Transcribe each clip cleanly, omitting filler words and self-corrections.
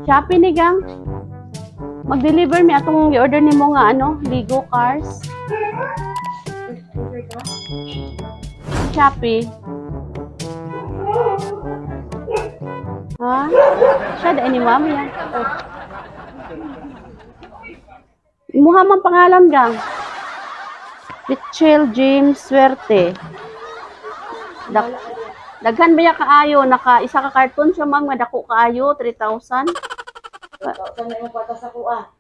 Shopee ni gang. Mag-deliver mi atong i-order nimo nga ano, Lego cars. Shopee. Ha? Siya da ni mami yan. Imuha man pangalan gang. Richel James Swerte. Daghan ba ya kaayo? Naka isa ka karton siya ma'am nga dako kaayo 3,000. 3,000 na yung patas ako ah.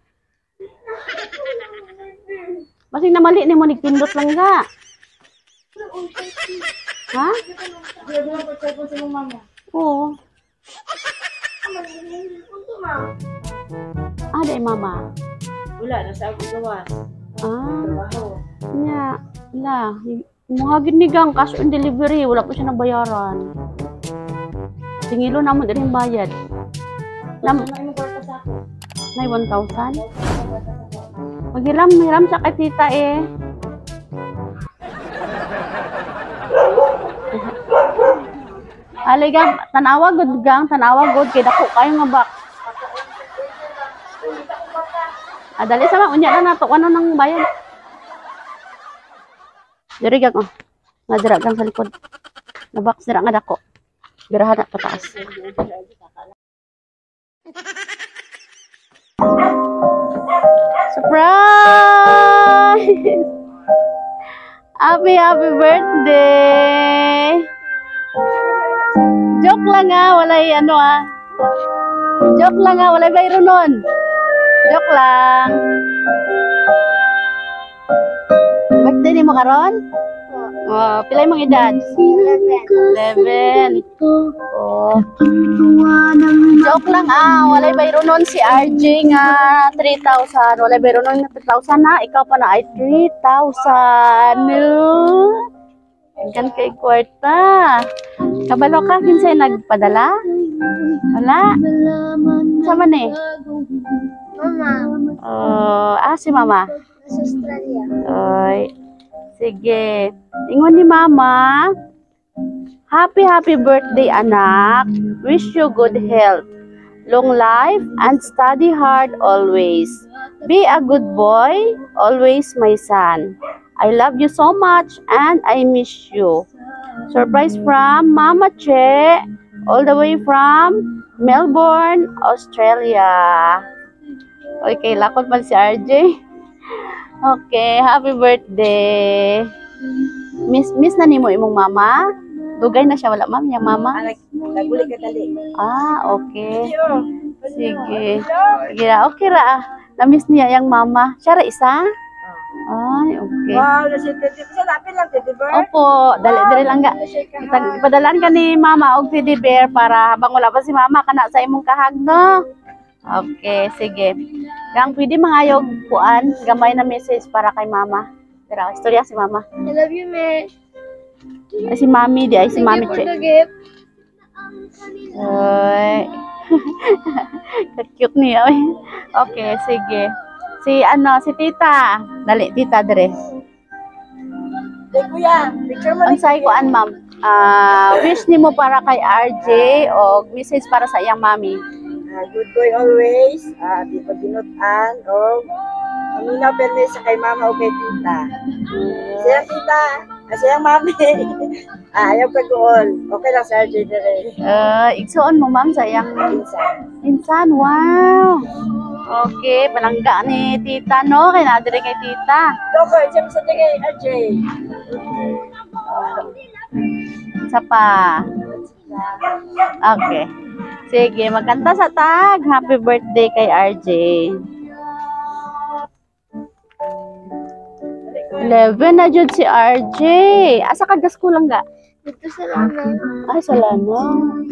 Basig na mali nimo nigpindot lang ga. Ha? Hindi mo lang pagkakon sa mong mama. Oo. Ah, day mama. Wala, nasa ako gawas. Ah, Trabaho. nya. Wala. Muhagid ni gang cash on delivery, wala po siya nabayaran. Singilo na mo din yung bayad. Ano na yung patas ako? Nay 1,000. Maghiram sa kay tita eh. Alay gang, tanawa gud kay dako kayo nga box. Dali sama unya na nato ano nang bayan. Diri gang oh. Nadira gang sa likod. Na box dira nga dako. Birahan na pataas. Surprise! Happy birthday! Joke lang walay ano Joke lang walay bayro nun. Joke lang. Birthday ni mo karon? Oh, pilay mong edad? 11. Oh. Joke lang walay bayro nun si RJ nga 3,000. Walay bayro nun 3,000 na. Ikaw pa na ay 3,000. No? Hanggang kay kwarta. Kabalo ka, kinsay nagpadala? Wala? Sama ni? Mama. Si mama. Sa Australia. Oy. Sige. Ingon ni mama. Happy birthday anak. Wish you good health, long life, and study hard always. Be a good boy, always my son. I love you so much and I miss you. Surprise from Mama Che, all the way from Melbourne, Australia. Okay, lakot man si RJ. Okay, happy birthday. Miss na nimo imong mama? Dugay na siya, wala ma'am, yung mama? Naguli ka dali. Okay. Sige. Sige, okay ra. Na-miss niya yung mama. Siya ra isa? Ay, okay. Wow, nasi teddy. Sa lapin lang teddy bear. Opo, dali lang ga. Ipadalan ka ni mama og teddy bear para habang wala pa si mama kana sa imong kahag no. Okay, sige. Gang pwede mangayog kuan, gamay na message para kay mama. Pero istorya si mama. I love you, Miss. Ay, si mami di ay si mami Che. gift. Ay. Cute niya. Okay, sige. Si tita. Dali, tita dire. Hey, kuya, picture mo Unsay kuan ma'am? Wish nimo para kay RJ o message para sa iyang mami. good boy always. Di paginutan. O, aminaw permis sa kay mama o kay tita. Siyang tita. Siyang mami. Ayaw pag-uol. Okay lang sa RJ dire. Igsuon mo ma'am sa iyang insan. Wow. Okay, palangga ni tita no, kay nadire kay tita. Doko, siya sa kay RJ. Sa pa. Okay. Sige, magkanta sa tag. Happy birthday kay RJ. 11 na jud si RJ. Asa ka gasko lang ga? Dito sa laman. Ay, salamat.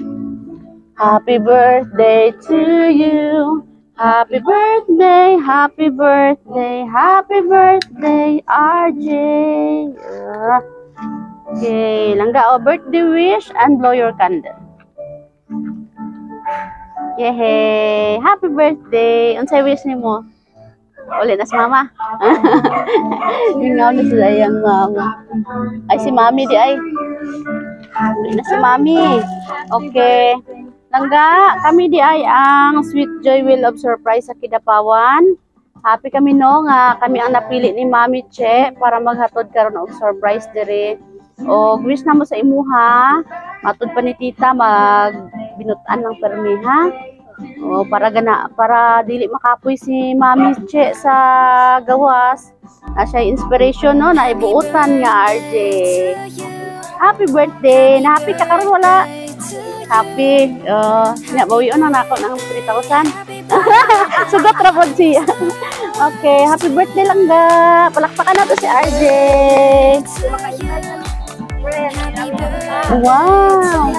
Happy birthday to you. Happy birthday, happy birthday, happy birthday, RJ. Okay, langga o birthday wish and blow your candle. Yehey! Happy birthday! Unsay wish nimo? Uli na si mama. Ingaw na sila yung mama. Ay, si mami di ay. Uli na si mami. Okay. Langga, kami di ay ang Sweet Joy Will of Surprise sa Kidapawan. Happy kami no nga kami ang napili ni Mami Che para maghatod karon og surprise diri. O wish na mo sa imuha, matod pa ni tita magbinutan ng permi ha. O para dili makapoy si Mami Che sa gawas. Na siya inspiration no na ibuutan nga RJ. Happy birthday. Na happy ka karon wala. Happy. Bawion na nako ng 3,000. Sugot ra pod siya. Okay, happy birthday Langga. Palakpakan na to si RJ. Wow.